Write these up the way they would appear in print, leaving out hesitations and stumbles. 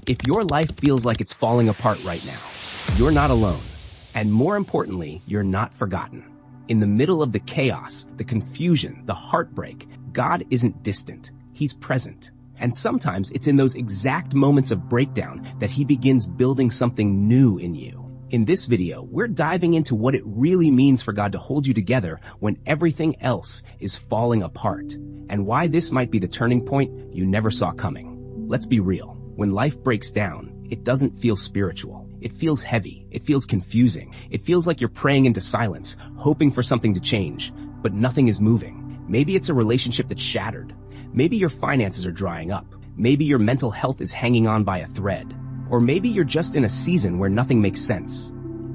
If your life feels like it's falling apart right now, you're not alone. And more importantly, you're not forgotten. In the middle of the chaos, the confusion, the heartbreak, God isn't distant. He's present. And sometimes it's in those exact moments of breakdown that he begins building something new in you. In this video, we're diving into what it really means for God to hold you together when everything else is falling apart, and why this might be the turning point you never saw coming. Let's be real. When life breaks down, it doesn't feel spiritual. It feels heavy. It feels confusing. It feels like you're praying into silence, hoping for something to change, but nothing is moving. Maybe it's a relationship that's shattered. Maybe your finances are drying up. Maybe your mental health is hanging on by a thread. Or maybe you're just in a season where nothing makes sense.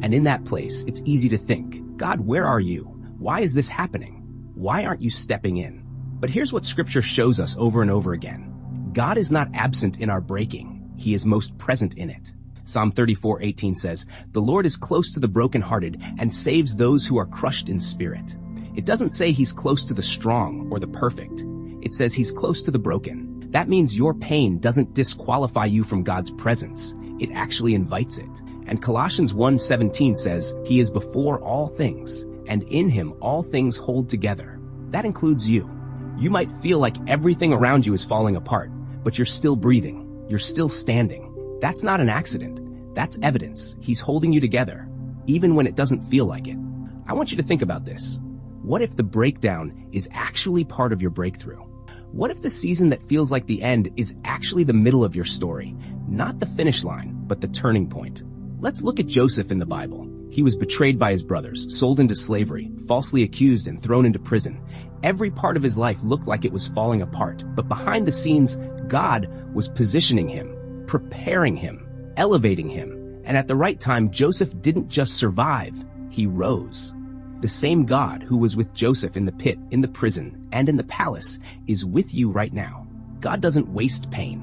And in that place, it's easy to think, God, where are you? Why is this happening? Why aren't you stepping in? But here's what Scripture shows us over and over again. God is not absent in our breaking. He is most present in it. Psalm 34:18 says, "The Lord is close to the brokenhearted and saves those who are crushed in spirit." It doesn't say he's close to the strong or the perfect. It says he's close to the broken. That means your pain doesn't disqualify you from God's presence. It actually invites it. And Colossians 1:17 says, "He is before all things, and in him all things hold together." That includes you. You might feel like everything around you is falling apart, but you're still breathing. You're still standing. That's not an accident. That's evidence. He's holding you together, even when it doesn't feel like it. I want you to think about this. What if the breakdown is actually part of your breakthrough? What if the season that feels like the end is actually the middle of your story? Not the finish line, but the turning point. Let's look at Joseph in the Bible. He was betrayed by his brothers, sold into slavery, falsely accused and thrown into prison. Every part of his life looked like it was falling apart, but behind the scenes, God was positioning him, preparing him, elevating him. And at the right time, Joseph didn't just survive, he rose. The same God who was with Joseph in the pit, in the prison, and in the palace is with you right now. God doesn't waste pain,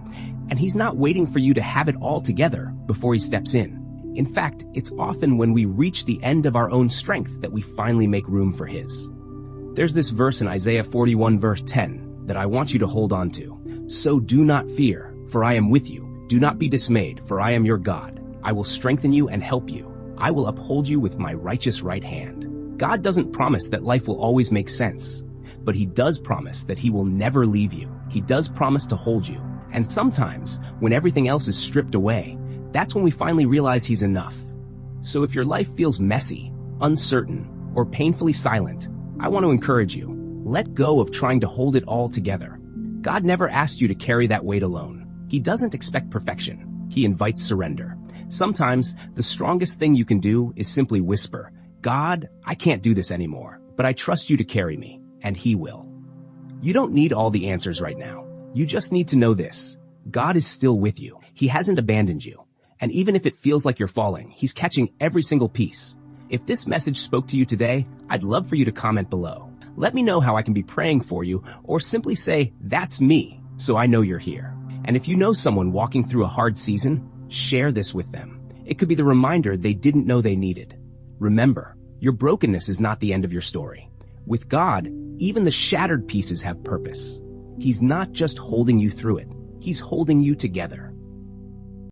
and he's not waiting for you to have it all together before he steps in. In fact, it's often when we reach the end of our own strength that we finally make room for his. There's this verse in Isaiah 41 verse 10 that I want you to hold on to. "So do not fear, for I am with you. Do not be dismayed, for I am your God. I will strengthen you and help you. I will uphold you with my righteous right hand." God doesn't promise that life will always make sense, but he does promise that he will never leave you. He does promise to hold you. And sometimes, when everything else is stripped away, that's when we finally realize he's enough. So if your life feels messy, uncertain, or painfully silent, I want to encourage you. Let go of trying to hold it all together. God never asked you to carry that weight alone. He doesn't expect perfection. He invites surrender. Sometimes, the strongest thing you can do is simply whisper, "God, I can't do this anymore, but I trust you to carry me," and he will. You don't need all the answers right now. You just need to know this. God is still with you. He hasn't abandoned you. And even if it feels like you're falling, he's catching every single piece. If this message spoke to you today, I'd love for you to comment below. Let me know how I can be praying for you, or simply say, "That's me," so I know you're here. And if you know someone walking through a hard season, share this with them. It could be the reminder they didn't know they needed. Remember, your brokenness is not the end of your story. With God, even the shattered pieces have purpose. He's not just holding you through it. He's holding you together.